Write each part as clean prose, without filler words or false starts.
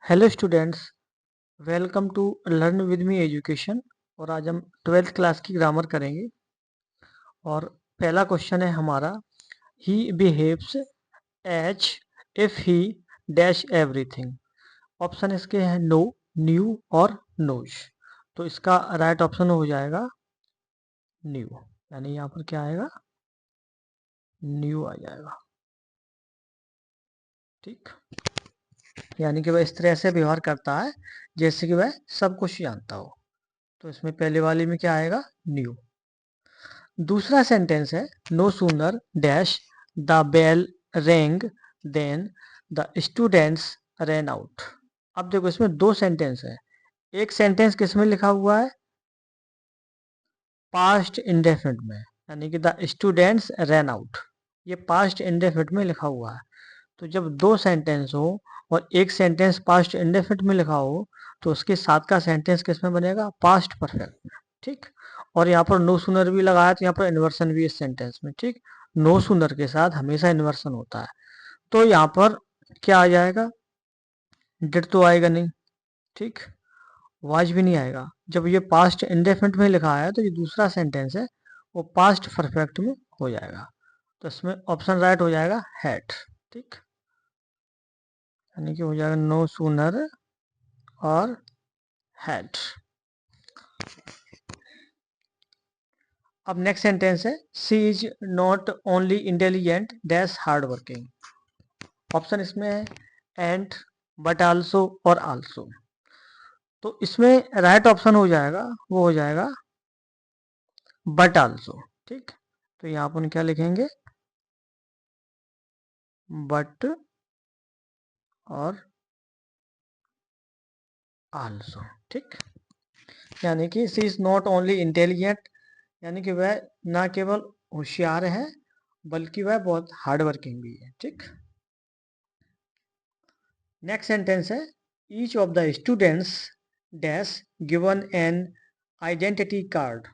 Hello students, welcome to Learn With Me Education. और आज हम 12th क्लास की ग्रामर करेंगे। और पहला क्वेश्चन है हमारा, he behaves as if he dash everything. Option इसके हैं नो, न्यू और नोज। तो इसका राइट ऑप्शन हो जाएगा न्यू, यानी यहाँ पर क्या आएगा, न्यू आ जाएगा। ठीक, यानी कि वह इस तरह से व्यवहार करता है जैसे कि वह सब कुछ जानता हो। तो इसमें पहले वाले में क्या आएगा, न्यू। दूसरा सेंटेंस है, no sooner dash the bell rang than the students ran out. अब देखो इसमें दो सेंटेंस है। एक सेंटेंस किस में लिखा हुआ है, पास्ट इंडेफिनिट में, यानी कि द स्टूडेंट्स रैन आउट। ये पास्ट इंडेफिनिट में लिखा हुआ है। तो जब दो सेंटेंस हो और एक सेंटेंस पास्ट इंडेफिनिट में लिखा हो तो उसके साथ का सेंटेंस किस में बनेगा, पास्ट परफेक्ट में। ठीक, और यहाँ पर नो सुनर भी लगाया तो यहाँ पर इन्वर्सन भी इस सेंटेंस में। ठीक, नो सुनर के साथ हमेशा इन्वर्सन होता है। तो यहाँ पर क्या आ जाएगा, डिड तो आएगा नहीं। ठीक, वाज भी नहीं आएगा। जब ये पास्ट इंडेफिनिट में लिखा है तो ये दूसरा सेंटेंस है वो पास्ट परफेक्ट में हो जाएगा। तो इसमें ऑप्शन राइट हो जाएगा हैड। ठीक, यानी कि हो जाएगा नो सूनर और हैड। अब नेक्स्ट सेंटेंस है, she is not only intelligent dash hard working. Option इसमें है एंड, बट आल्सो और आल्सो। तो इसमें राइट ऑप्शन हो जाएगा, वो हो जाएगा बट आल्सो। ठीक, तो यहाँ पर क्या लिखेंगे, बट और आल्सो। ठीक, यानी कि सी इज नॉट ओनली इंटेलिजेंट, यानी कि वह ना केवल होशियार है बल्कि वह बहुत हार्ड वर्किंग भी है। ठीक, नेक्स्ट सेंटेंस है, each of the students dash given an identity card.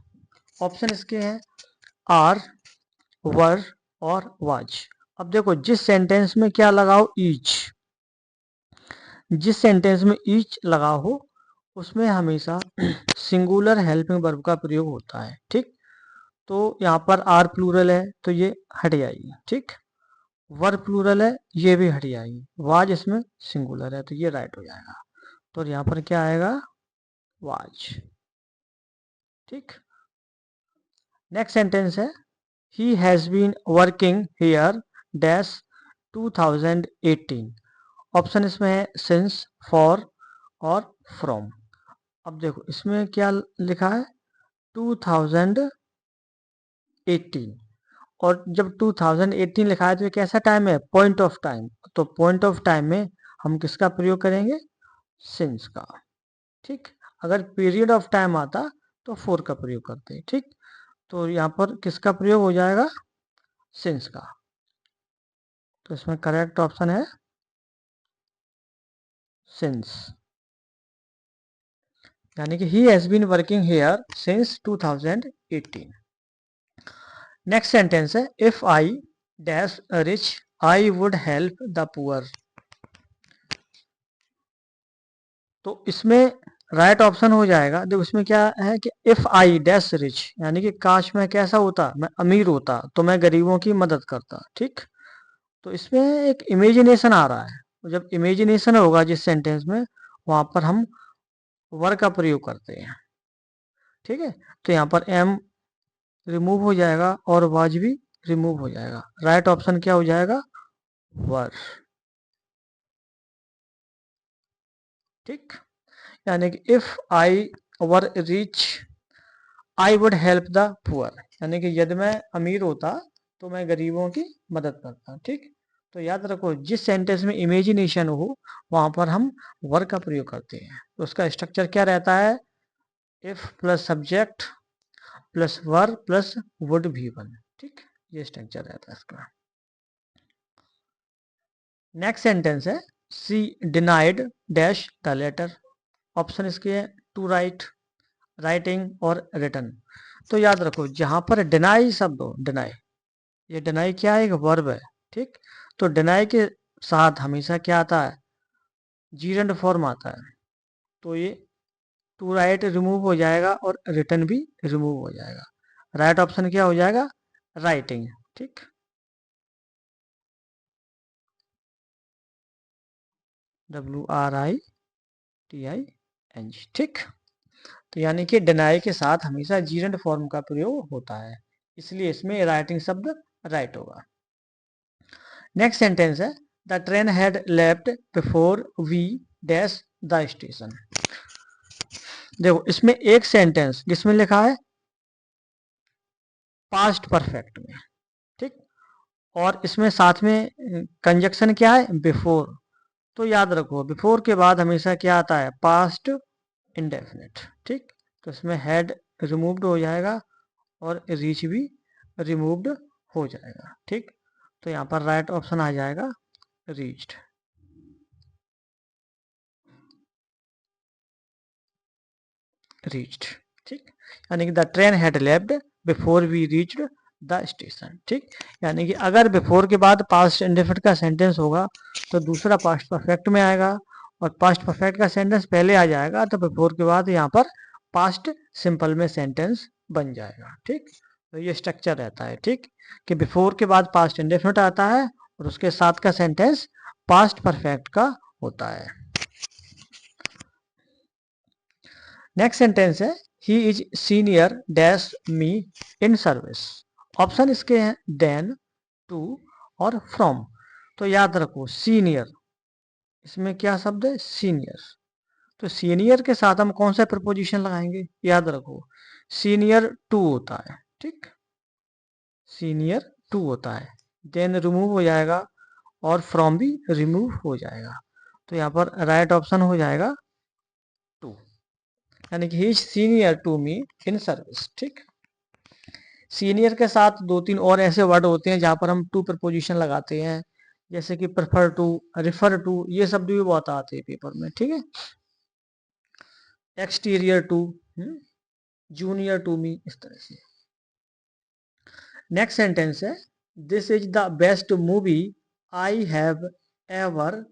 Option इसके हैं आर, वर और वाज। अब देखो जिस सेंटेंस में क्या लगाओ, ईच, जिस सेंटेंस में ईच लगा हो उसमें हमेशा सिंगुलर हेल्पिंग वर्ब का प्रयोग होता है। ठीक, तो यहाँ पर आर प्लूरल है तो ये हट जाएगी। ठीक, वर प्लूरल है ये भी हट जाएगी। वाज इसमें सिंगुलर है तो ये राइट हो जाएगा। तो यहाँ पर क्या आएगा, वाज। ठीक, नेक्स्ट सेंटेंस है, he has been working here dash 2018। Option इसमें है सिंस, फॉर और फ्रॉम। अब देखो इसमें क्या लिखा है, 2018। और जब 2018 लिखा है तो ये कैसा टाइम है, पॉइंट ऑफ टाइम। तो पॉइंट ऑफ टाइम में हम किसका प्रयोग करेंगे, सिंस का। ठीक, अगर पीरियड ऑफ टाइम आता तो फोर का प्रयोग करते हैं। ठीक, तो यहाँ पर किसका प्रयोग हो जाएगा, सिंस का। तो इसमें करेक्ट ऑप्शन है सिंस, यानी कि he has been working here since 2018। Next sentence है, if I dash rich I would help the poor. तो इसमें राइट ऑप्शन हो जाएगा, देखो इसमें क्या है कि इफ आई डैश रिच, यानी कि काश मैं कैसा होता, मैं अमीर होता तो मैं गरीबों की मदद करता। ठीक, तो इसमें एक इमेजिनेशन आ रहा है। जब इमेजिनेशन होगा जिस सेंटेंस में, वहां पर हम वर का प्रयोग करते हैं। ठीक है, तो यहाँ पर एम रिमूव हो जाएगा और वाज भी रिमूव हो जाएगा। राइट ऑप्शन क्या हो जाएगा, वर। ठीक, यानी कि if I were rich I would help the poor, यानी कि यदि मैं अमीर होता तो मैं गरीबों की मदद करता। ठीक, तो याद रखो जिस सेंटेंस में इमेजिनेशन हो वहां पर हम वर का प्रयोग करते हैं। तो उसका स्ट्रक्चर क्या रहता है, if plus subject plus were plus would be one. ठीक, ये स्ट्रक्चर रहता है इसका। नेक्स्ट सेंटेंस है, she denied dash the letter. Option इसके है टू राइट, राइटिंग और रिटर्न। तो याद रखो जहां पर डिनाई शब्द हो, डिनाई, ये डिनाई क्या है, एक वर्ब है। ठीक, तो डिनाई के साथ हमेशा क्या आता है, जीरंड फॉर्म आता है, तो ये टू राइट रिमूव हो जाएगा और रिटर्न भी रिमूव हो जाएगा। राइट ऑप्शन क्या हो जाएगा? राइटिंग। ठीक, WRITING। ठीक, तो यानी कि डिनाई के साथ हमेशा जीरंड फॉर्म का प्रयोग होता है, इसलिए इसमें राइटिंग शब्द राइट होगा। नेक्स्ट सेंटेंस है the train had left before we dash the station. देखो इसमें एक सेंटेंस किसमें लिखा है? पास्ट परफेक्ट में। ठीक, और इसमें साथ में कंजक्शन क्या है? बिफोर। तो याद रखो बिफोर के बाद हमेशा क्या आता है? Past indefinite. ठीक, तो इसमें हेड रिमूव्ड हो जाएगा और रीच भी रिमूव्ड हो जाएगा। ठीक, तो यहाँ पर राइट ऑप्शन आ जाएगा रीच्ड। रीच्ड। ठीक, यानी कि the train had left before we reached the station. ठीक, यानी कि अगर बिफोर के बाद पास्ट इंडेफिनिट का सेंटेंस होगा तो दूसरा पास्ट परफेक्ट में आएगा, और पास्ट परफेक्ट का सेंटेंस पहले आ जाएगा तो बिफोर के बाद यहाँ पर पास्ट सिंपल में सेंटेंस बन जाएगा। ठीक, तो ये स्ट्रक्चर रहता है। ठीक, कि बिफोर के बाद पास्ट इंडेफिनिट आता है और उसके साथ का सेंटेंस पास्ट परफेक्ट का होता है। नेक्स्ट सेंटेंस है he is senior dash me in service. Option इसके हैं देन, टू और फ्रॉम। तो याद रखो सीनियर, इसमें क्या शब्द है? सीनियर। तो सीनियर के साथ हम कौन सा प्रपोजिशन लगाएंगे? याद रखो सीनियर टू होता है। ठीक, सीनियर टू होता है, देन रिमूव हो जाएगा और फ्रॉम भी रिमूव हो जाएगा, तो यहाँ पर राइट ऑप्शन हो जाएगा टू, यानी कि he is senior to me in service. ठीक, सीनियर के साथ दो तीन और ऐसे वर्ड होते हैं जहां पर हम टू प्रपोजिशन लगाते हैं, जैसे कि प्रेफर टू, रिफर टू, ये शब्द भी बहुत आते हैं पेपर में। ठीक है, exterior to, junior to me, इस तरह से। नेक्स्ट सेंटेंस है this is the best movie I have ever,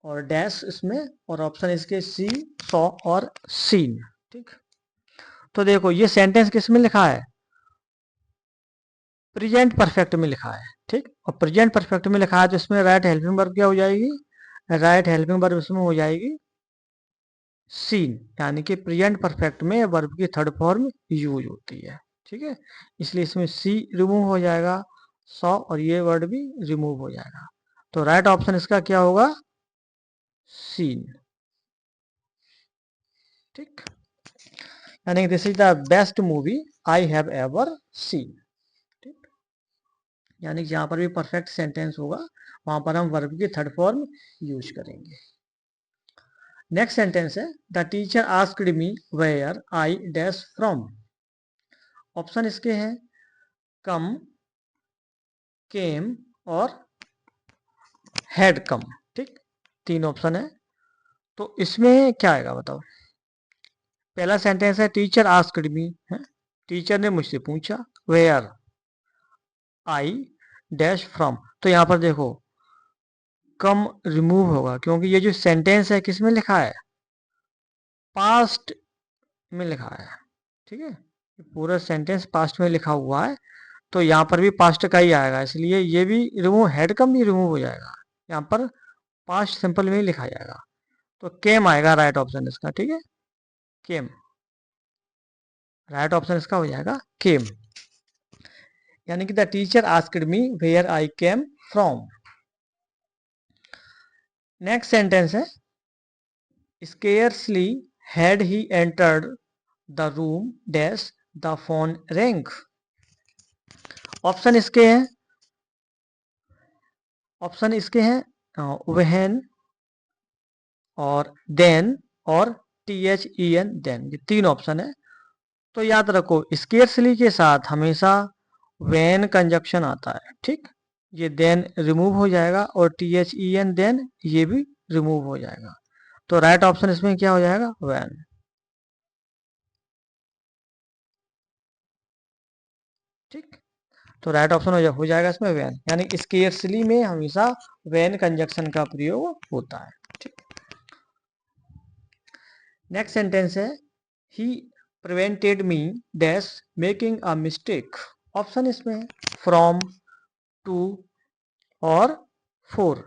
और डैश इसमें, और ऑप्शन इसके सी, सॉ और सीन। ठीक, तो देखो ये सेंटेंस किस में लिखा है? प्रेजेंट परफेक्ट में लिखा है। ठीक, और प्रेजेंट परफेक्ट में लिखा है तो इसमें राइट हेल्पिंग वर्ब क्या हो जाएगी? राइट हेल्पिंग वर्ब इसमें हो जाएगी सीन, यानी कि प्रेजेंट परफेक्ट में वर्ब की थर्ड फॉर्म यूज होती है। ठीक है, इसलिए इसमें सी रिमूव हो जाएगा, सॉ और ये वर्ड भी रिमूव हो जाएगा, तो राइट ऑप्शन इसका क्या होगा? सीन। ठीक, यानी this is the best movie I have ever seen. ठीक, यानी जहां पर भी परफेक्ट सेंटेंस होगा वहां पर हम वर्ब की थर्ड फॉर्म यूज करेंगे। नेक्स्ट सेंटेंस है the teacher asked me where I dash from. Option इसके हैं कम, केम और हैड कम। ठीक, तीन ऑप्शन है, तो इसमें क्या आएगा बताओ? पहला सेंटेंस है टीचर आस्क्ड मी, है टीचर ने मुझसे पूछा, वेयर आई डैश फ्रॉम, तो यहां पर देखो कम रिमूव होगा क्योंकि ये जो सेंटेंस है किस में लिखा है? पास्ट में लिखा है। ठीक है, पूरा सेंटेंस पास्ट में लिखा हुआ है, तो यहाँ पर भी पास्ट का ही आएगा, इसलिए ये भी रिमूव, हेड कम भी रिमूव हो जाएगा, यहाँ पर पास्ट सिंपल में ही लिखा जाएगा, तो केम आएगा राइट ऑप्शन इसका। ठीक है, केम, राइट ऑप्शन इसका हो जाएगा केम, यानी कि the teacher asked me where I came from. Next sentence है scarcely had he entered the room dash the phone rang. Option इसके हैं, ऑप्शन इसके हैं व्हेन और देन और THEN देन, ये तीन ऑप्शन है। तो याद रखो स्केर्सली के साथ हमेशा व्हेन कंजक्शन आता है। ठीक, ये देन रिमूव हो जाएगा और THEN देन ये भी रिमूव हो जाएगा, तो राइट ऑप्शन इसमें क्या हो जाएगा? व्हेन। ठीक, तो राइट ऑप्शन हो जाएगा इसमें व्हेन, यानी स्केर्सली में हमेशा व्हेन कंजक्शन का प्रयोग होता है। ठीक, नेक्स्ट सेंटेंस है he prevented me dash making a mistake. Option इसमें है फ्रॉम, टू और फोर।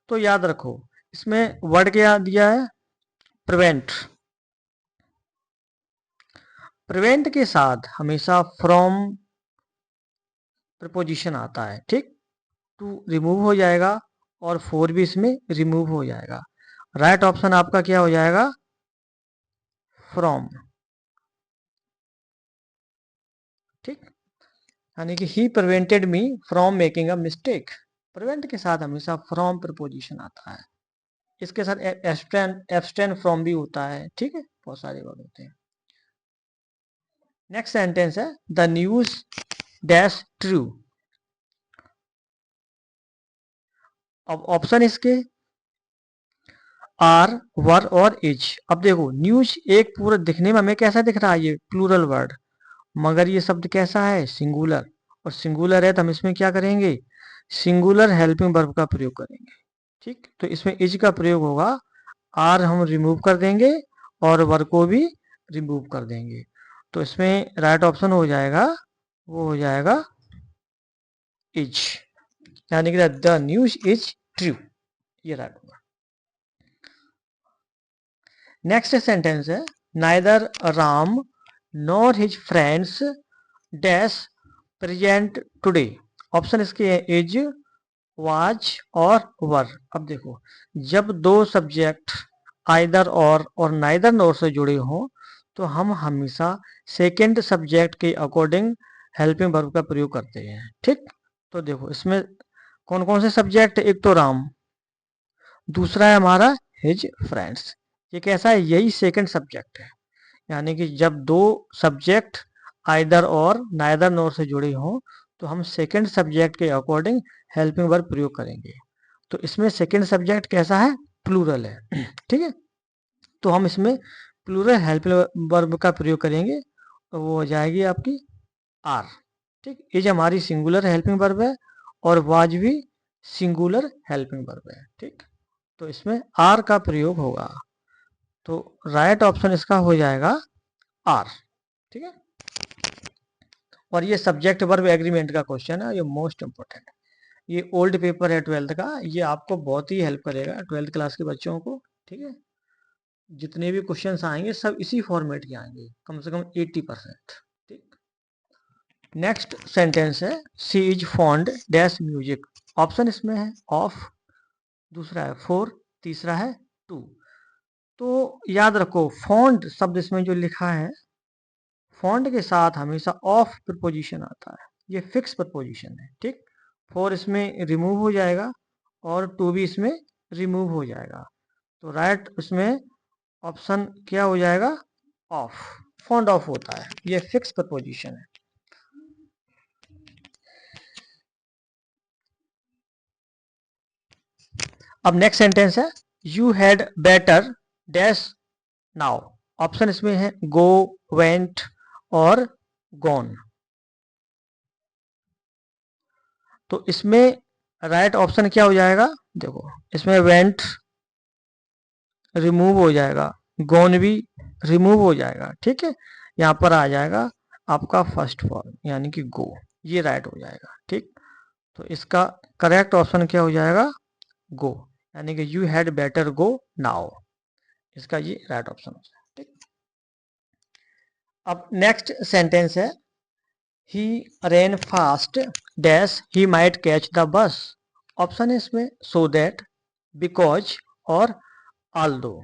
तो याद रखो इसमें वर्ड क्या दिया है, प्रिवेंट। प्रिवेंट के साथ हमेशा फ्रॉम प्रपोजिशन आता है, ठीक। टू रिमूव हो जाएगा और फोर भी इसमें रिमूव हो जाएगा। राइट ऑप्शन आपका क्या हो जाएगा, फ्रॉम, ठीक। यानी कि he prevented me from making a mistake. Prevent के साथ हमेशा फ्रॉम प्रपोजिशन आता है। इसके साथ एब्सटेन फ्रॉम भी होता है, ठीक है, बहुत सारे वर्ड होते हैं। नेक्स्ट सेंटेंस है द न्यूज डैश ट्रू। अब ऑप्शन इसके आर, वर और इज। अब देखो न्यूज एक पूरा दिखने में हमें कैसा दिख रहा है, ये प्लूरल वर्ड, मगर ये शब्द कैसा है, सिंगुलर। और सिंगुलर है तो हम इसमें क्या करेंगे, सिंगुलर हेल्पिंग वर्ब का प्रयोग करेंगे, ठीक। तो इसमें इज का प्रयोग होगा, आर हम रिमूव कर देंगे और वर को भी रिमूव कर देंगे। तो इसमें राइट ऑप्शन हो जाएगा, वो हो जाएगा इज, यानी कि द न्यूज इज ट्रू, ये राइट होगा। नेक्स्ट सेंटेंस है neither Ram nor his friends dash present today. Option इसके है इज, वाज और वर। अब देखो जब दो सब्जेक्ट आइदर और नाइदर नॉर से जुड़े हों तो हम हमेशा सेकंड सब्जेक्ट के अकॉर्डिंग हेल्पिंग वर्ब का प्रयोग करते हैं, ठीक। तो देखो इसमें कौन कौन से सब्जेक्ट, एक तो राम, दूसरा है हमारा हिज फ्रेंड्स। ये कैसा है, यही सेकंड सब्जेक्ट है। यानी कि जब दो सब्जेक्ट आइदर और नाइदर नॉर से जुड़े हों तो हम सेकंड सब्जेक्ट के अकॉर्डिंग हेल्पिंग वर्ब प्रयोग करेंगे। तो इसमें सेकंड सब्जेक्ट कैसा है, प्लूरल है, ठीक है। तो हम इसमें प्लूरल हेल्पिंग वर्ब का प्रयोग करेंगे, तो वो हो जाएगी आपकी आर, ठीक। इज हमारी सिंगुलर हेल्पिंग वर्ब है और वाज भी सिंगुलर हेल्पिंग वर्ब है, ठीक। तो इसमें आर का प्रयोग होगा। तो राइट ऑप्शन इसका हो जाएगा आर, ठीक है। और ये सब्जेक्ट वर्ब एग्रीमेंट का क्वेश्चन है, ये मोस्ट इंपॉर्टेंट है। ये ओल्ड पेपर है 12th का, ये आपको बहुत ही हेल्प करेगा 12th क्लास के बच्चों को, ठीक है। जितने भी क्वेश्चंस आएंगे सब इसी फॉर्मेट के आएंगे, कम से कम 80%, ठीक। नेक्स्ट सेंटेंस है she is fond dash music. Option इसमें है ऑफ, दूसरा है फोर, तीसरा है टू। तो याद रखो फॉन्ड शब्द इसमें जो लिखा है, फॉन्ट के साथ हमेशा ऑफ प्रपोजिशन आता है, ये फिक्स प्रपोजिशन है, ठीक। फोर इसमें रिमूव हो जाएगा और टू भी इसमें रिमूव हो जाएगा। तो राइट इसमें ऑप्शन क्या हो जाएगा, ऑफ। फॉन्ट ऑफ होता है, ये फिक्स प्रपोजिशन है। अब नेक्स्ट सेंटेंस है you had better dash now. Option इसमें है गो, वेंट और गॉन। तो इसमें राइट ऑप्शन क्या हो जाएगा, देखो इसमें वेंट रिमूव हो जाएगा, गॉन भी रिमूव हो जाएगा, ठीक है। यहाँ पर आ जाएगा आपका फर्स्ट फॉर्म यानी कि गो, ये राइट हो जाएगा, ठीक। तो इसका करेक्ट ऑप्शन क्या हो जाएगा, गो, यानी कि you had better go now, इसका ये राइट ऑप्शन हो जाएगा, ठीक। अब नेक्स्ट सेंटेंस है ही ran fast dash he might catch the bus. Option है इसमें सो दैट, बिकॉज और आल्दो।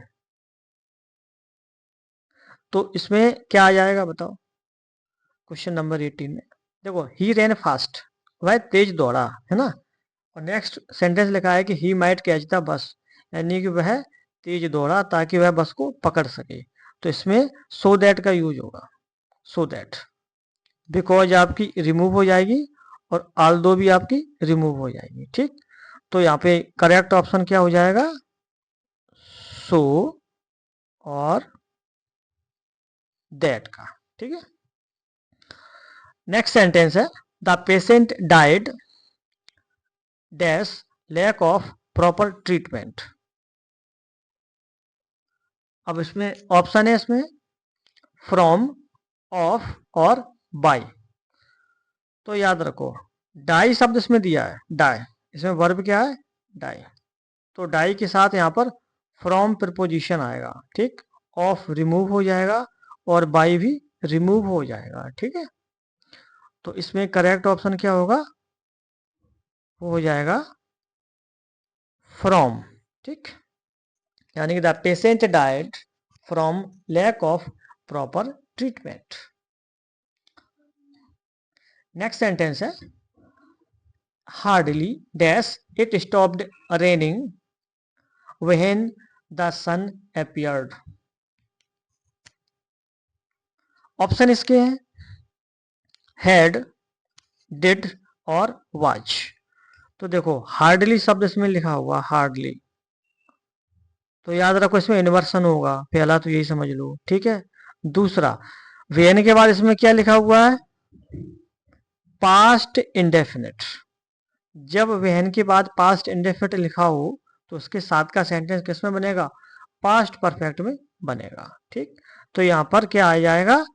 तो इसमें क्या आ जाएगा बताओ, क्वेश्चन नंबर 18 में देखो ही रैन फास्ट, वह तेज दौड़ा, है ना। और नेक्स्ट सेंटेंस लिखा है कि he might catch the bus, यानी कि वह तेज दौड़ा ताकि वह बस को पकड़ सके। तो इसमें सो दैट का यूज होगा, सो दैट। बिकॉज आपकी रिमूव हो जाएगी और आल्दो भी आपकी रिमूव हो जाएगी, ठीक। तो यहाँ पे करेक्ट ऑप्शन क्या हो जाएगा, सो और दैट का, ठीक है। नेक्स्ट सेंटेंस है the patient died dash lack of proper treatment. अब इसमें ऑप्शन है इसमें फ्रॉम, ऑफ और बाय। तो याद रखो डाई शब्द इसमें दिया है, डाई, इसमें वर्ब क्या है, डाई। तो डाई के साथ यहाँ पर फ्रॉम प्रिपोजिशन आएगा, ठीक। ऑफ रिमूव हो जाएगा और बाई भी रिमूव हो जाएगा, ठीक है। तो इसमें करेक्ट ऑप्शन क्या होगा, वो हो जाएगा फ्रॉम, ठीक। यानी कि the patient died from lack of proper treatment. Next sentence है hardly dash it stopped raining when the sun appeared. Option इसके हैं हैड, डिड और वाच। तो देखो हार्डली शब्द इसमें लिखा हुआ, हार्डली, तो याद रखो इसमें इन्वर्सन होगा, पहला तो यही समझ लो, ठीक है। दूसरा वेन के बाद इसमें क्या लिखा हुआ है, पास्ट इंडेफिनिट। जब वेन के बाद पास्ट इंडेफिनिट लिखा हो तो उसके साथ का सेंटेंस किस में बनेगा, पास्ट परफेक्ट में बनेगा, ठीक। तो यहां पर क्या आ जाएगा,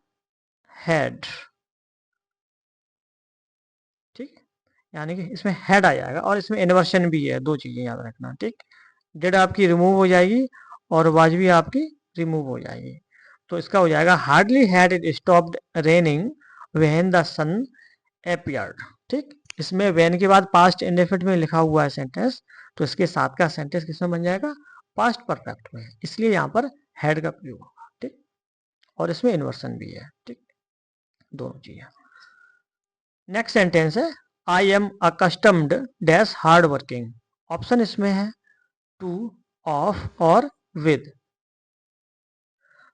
हैड, ठीक। यानी कि इसमें हेड आ जाएगा और इसमें इन्वर्शन भी है, दो चीजें याद रखना, ठीक। डेड आपकी रिमूव हो जाएगी और वाज भी आपकी रिमूव हो जाएगी। तो इसका हो जाएगा hardly had it stopped raining when the sun appeared, ठीक। इसमें व्हेन के बाद पास्ट इंडेफिनिट में लिखा हुआ है सेंटेंस, तो इसके साथ का सेंटेंस किसमें बन जाएगा, पास्ट परफेक्ट में, इसलिए यहाँ पर हैड का प्रयोग होगा, ठीक। और इसमें इन्वर्सन भी है, ठीक, दोनों चीजें। नेक्स्ट सेंटेंस है I am accustomed dash hard working. Option इसमें है टू, ऑफ और विद।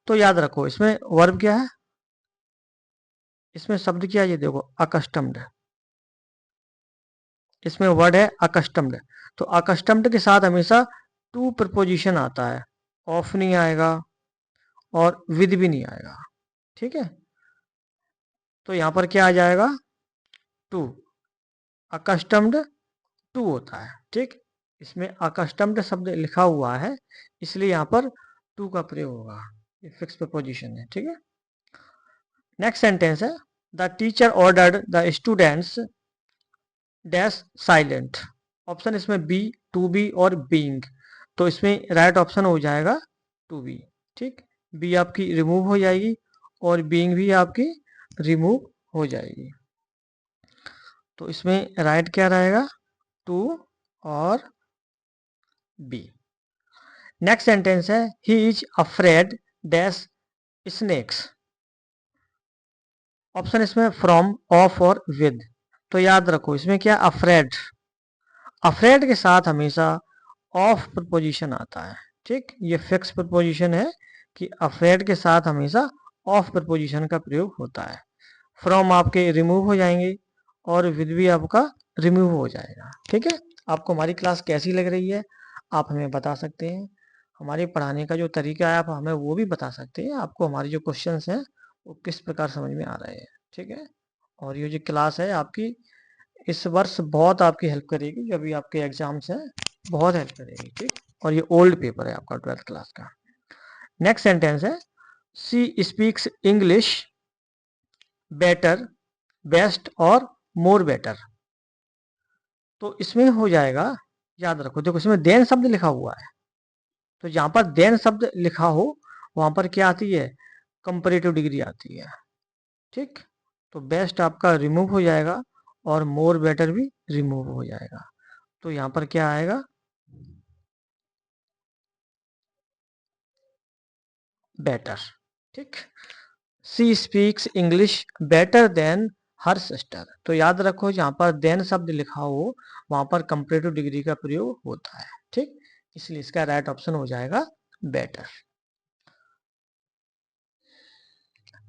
तो याद रखो इसमें वर्ब क्या है, इसमें शब्द क्या है, ये देखो अकस्टम्ड, इसमें वर्ड है अकस्टम्ड। तो अकस्टम्ड के साथ हमेशा टू प्रपोजिशन आता है, ऑफ नहीं आएगा और विद भी नहीं आएगा, ठीक है। तो यहां पर क्या आ जाएगा, टू, अकस्टम्ड टू होता है, ठीक। इसमें अकस्टम्ड शब्द लिखा हुआ है इसलिए यहां पर टू का प्रयोग होगा, ये फिक्स प्रपोजिशन है, ठीक है। नेक्स्ट सेंटेंस है the teacher ordered the students dash silent. Option इसमें बी, टू बी और बीइंग। तो इसमें राइट ऑप्शन हो जाएगा टू बी, ठीक। बी आपकी रिमूव हो जाएगी और बीइंग भी आपकी रिमूव हो जाएगी। तो इसमें राइट क्या रहेगा, टू और बी। नेक्स्ट सेंटेंस है he is afraid dash snakes. Option इसमें फ्रॉम, ऑफ और विद। तो याद रखो इसमें क्या, अफ्रेड, अफ्रेड के साथ हमेशा ऑफ प्रपोजिशन आता है, ठीक। ये फिक्स प्रपोजिशन है कि अफ्रेड के साथ हमेशा ऑफ प्रपोजिशन का प्रयोग होता है। फ्रॉम आपके रिमूव हो जाएंगे और विद भी आपका रिमूव हो जाएगा, ठीक है। आपको हमारी क्लास कैसी लग रही है आप हमें बता सकते हैं, हमारे पढ़ाने का जो तरीका है आप हमें वो भी बता सकते हैं, आपको हमारे जो क्वेश्चंस हैं वो किस प्रकार समझ में आ रहे हैं, ठीक है। और ये जो क्लास है आपकी इस वर्ष बहुत आपकी हेल्प करेगी, जो अभी आपके एग्जाम्स हैं बहुत हेल्प करेगी, ठीक। और ये ओल्ड पेपर है आपका 12th क्लास का। नेक्स्ट सेंटेंस है सी स्पीक्स इंग्लिश बेटर, बेस्ट और मोर बेटर। तो इसमें हो जाएगा, याद रखो देखो इसमें देन शब्द लिखा हुआ है, तो जहां पर देन शब्द लिखा हो वहां पर क्या आती है, कंपैरेटिव डिग्री आती है, ठीक। तो बेस्ट आपका रिमूव हो जाएगा और मोर बेटर भी रिमूव हो जाएगा। तो यहां पर क्या आएगा, बेटर, ठीक। She speaks English better than her sister. तो याद रखो जहां पर देन शब्द लिखा हो वहां पर कंपैरेटिव डिग्री का प्रयोग होता है, ठीक। इसलिए इसका राइट ऑप्शन हो जाएगा बेटर।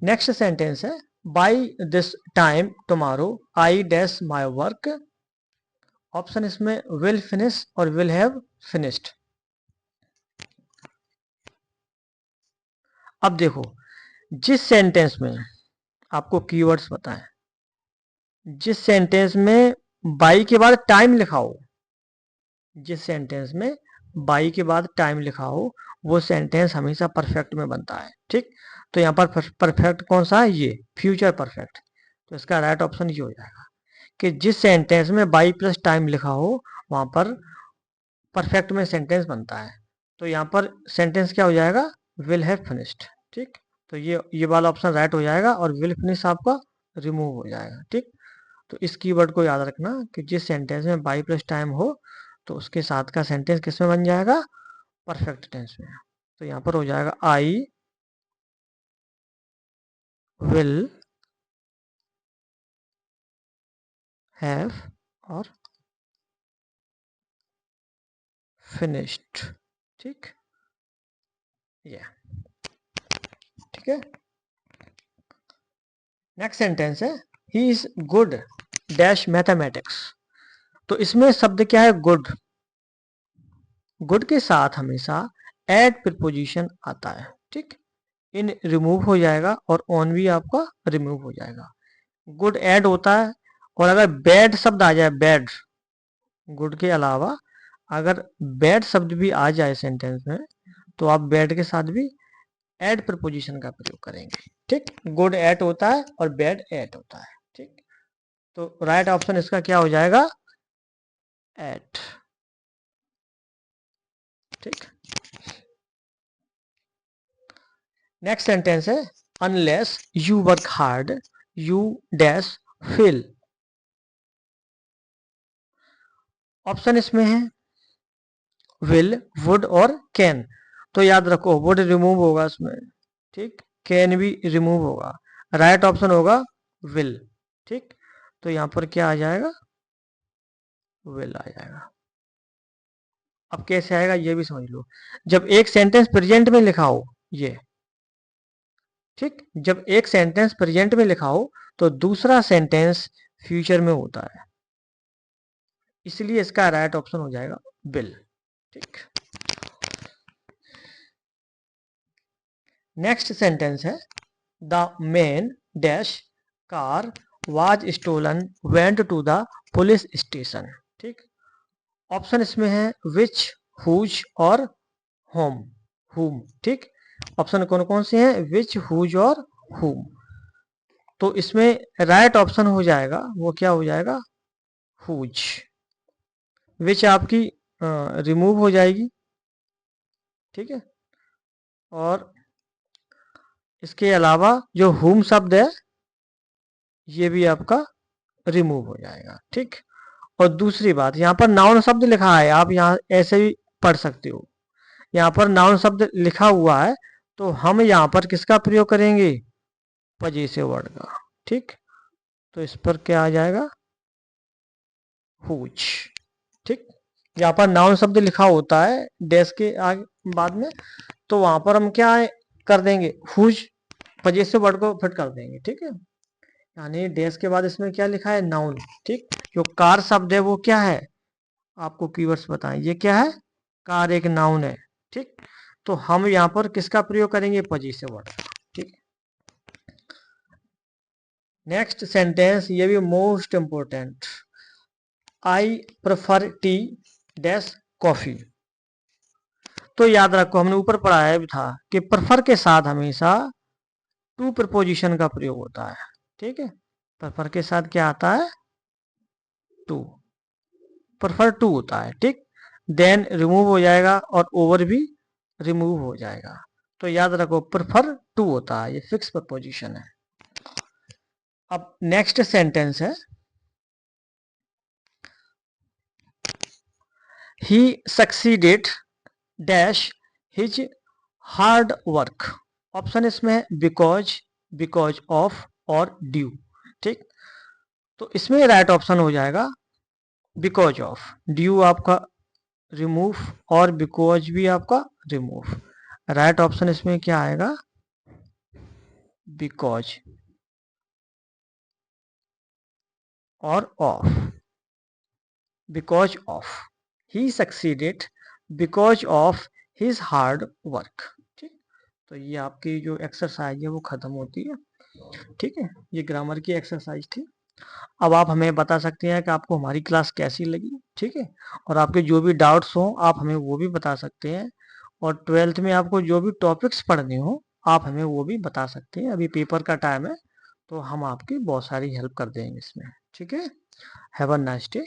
नेक्स्ट सेंटेंस है by this time tomorrow I dash my work. Option इसमें विल फिनिश और विल हैव फिनिश्ड। अब देखो जिस सेंटेंस में आपको कीवर्ड्स बताएं, जिस सेंटेंस में बाई के बाद टाइम लिखा हो, जिस सेंटेंस में बाई के बाद टाइम लिखा हो वो सेंटेंस हमेशा परफेक्ट में बनता है। ठीक, तो यहाँ पर परफेक्ट कौन सा है, ये फ्यूचर परफेक्ट। तो इसका राइट ऑप्शन ये हो जाएगा कि जिस सेंटेंस में बाई प्लस टाइम लिखा हो वहां पर परफेक्ट में सेंटेंस बनता है। तो यहाँ पर सेंटेंस क्या हो जाएगा, विल हैव फिनिश्ड। ठीक, तो ये वाला ऑप्शन राइट हो जाएगा और विल फिनिश आपका रिमूव हो जाएगा। ठीक, तो इस कीवर्ड को याद रखना कि जिस सेंटेंस में बाई प्लस टाइम हो तो उसके साथ का सेंटेंस किस में बन जाएगा, परफेक्ट टेंस में। तो यहाँ पर हो जाएगा आई विल हैव और फिनिश्ड। ठीक, ये ठीक है। नेक्स्ट सेंटेंस है he is good dash mathematics. तो इसमें शब्द क्या है, गुड। गुड के साथ हमेशा एड प्रीपोजिशन आता है। ठीक, इन रिमूव हो जाएगा और ऑन भी आपका रिमूव हो जाएगा। गुड ऐड होता है, और अगर बैड शब्द आ जाए, बैड, गुड के अलावा अगर बैड शब्द भी आ जाए सेंटेंस में तो आप बैड के साथ भी ऐड प्रपोजिशन का प्रयोग करेंगे। ठीक, गुड ऐड होता है और बैड ऐड होता है। ठीक, तो राइट ऑप्शन इसका क्या हो जाएगा, ऐड। ठीक, नेक्स्ट सेंटेंस है unless you work hard you dash fail. Option इसमें है विल, वुड और कैन। तो याद रखो वुड रिमूव होगा इसमें। ठीक, कैन भी रिमूव होगा, राइट ऑप्शन होगा विल। ठीक, तो यहां पर क्या आ जाएगा, विल आ जाएगा। अब कैसे आएगा ये भी समझ लो। जब एक सेंटेंस प्रेजेंट में लिखा हो, ये ठीक, जब एक सेंटेंस प्रेजेंट में लिखा हो तो दूसरा सेंटेंस फ्यूचर में होता है, इसलिए इसका राइट ऑप्शन हो जाएगा विल। ठीक, नेक्स्ट सेंटेंस है the man dash car was stolen went to the police station. ठीक, ऑप्शन इसमें है विच, हुज और होम, हुम। ठीक, ऑप्शन कौन कौन से हैं, विच, हुज और हुम। तो इसमें राइट ऑप्शन हो जाएगा, वो क्या हो जाएगा, हुज। विच आपकी रिमूव हो जाएगी। ठीक है, और इसके अलावा जो हुम शब्द है ये भी आपका रिमूव हो जाएगा। ठीक, और दूसरी बात, यहाँ पर नाउन शब्द लिखा है, आप यहाँ ऐसे भी पढ़ सकते हो। यहाँ पर नाउन शब्द लिखा हुआ है तो हम यहाँ पर किसका प्रयोग करेंगे, पजेसिव वर्ड का। ठीक, तो इस पर क्या आ जाएगा, हुज। ठीक, यहाँ पर नाउन शब्द लिखा होता है डैश के आगे बाद में, तो वहां पर हम क्या कर देंगे, हुज पजेसिव वर्ड को फिट कर देंगे। ठीक है, यानी डैश के बाद इसमें क्या लिखा है, नाउन। ठीक, जो कार शब्द है वो क्या है, आपको कीवर्ड्स बताएं, ये क्या है, कार एक नाउन है। ठीक, तो हम यहाँ पर किसका प्रयोग करेंगे, पजेसिव वर्ड। ठीक, नेक्स्ट सेंटेंस ये भी most important, I prefer tea dash coffee. तो याद रखो हमने ऊपर पढ़ाया भी था कि प्रेफर के साथ हमेशा टू प्रपोजिशन का प्रयोग होता है। ठीक है, प्रेफर के साथ क्या आता है, टू, प्रेफर टू होता है। ठीक, देन रिमूव हो जाएगा और ओवर भी रिमूव हो जाएगा। तो याद रखो प्रेफर टू होता है, ये फिक्स प्रपोजिशन है। अब नेक्स्ट सेंटेंस है he succeeded dash his hard work. Option इसमें है बिकॉज, बिकॉज ऑफ और ड्यू। ठीक, तो इसमें राइट ऑप्शन हो जाएगा बिकॉज ऑफ, ड्यू आपका रिमूव और बिकॉज भी आपका रिमूव। राइट ऑप्शन इसमें क्या आएगा, बिकॉज और of, because of, he succeeded because of his hard work. ठीक, तो ये आपकी जो एक्सरसाइज है वो खत्म होती है। ठीक है, ये ग्रामर की एक्सरसाइज थी। अब आप हमें बता सकते हैं कि आपको हमारी क्लास कैसी लगी। ठीक है, और आपके जो भी डाउट्स हों आप हमें वो भी बता सकते हैं, और 12th में आपको जो भी टॉपिक्स पढ़ने हो आप हमें वो भी बता सकते हैं। अभी पेपर का टाइम है तो हम आपकी बहुत सारी हेल्प कर देंगे इसमें। ठीक है, हैव अ नाइस डे।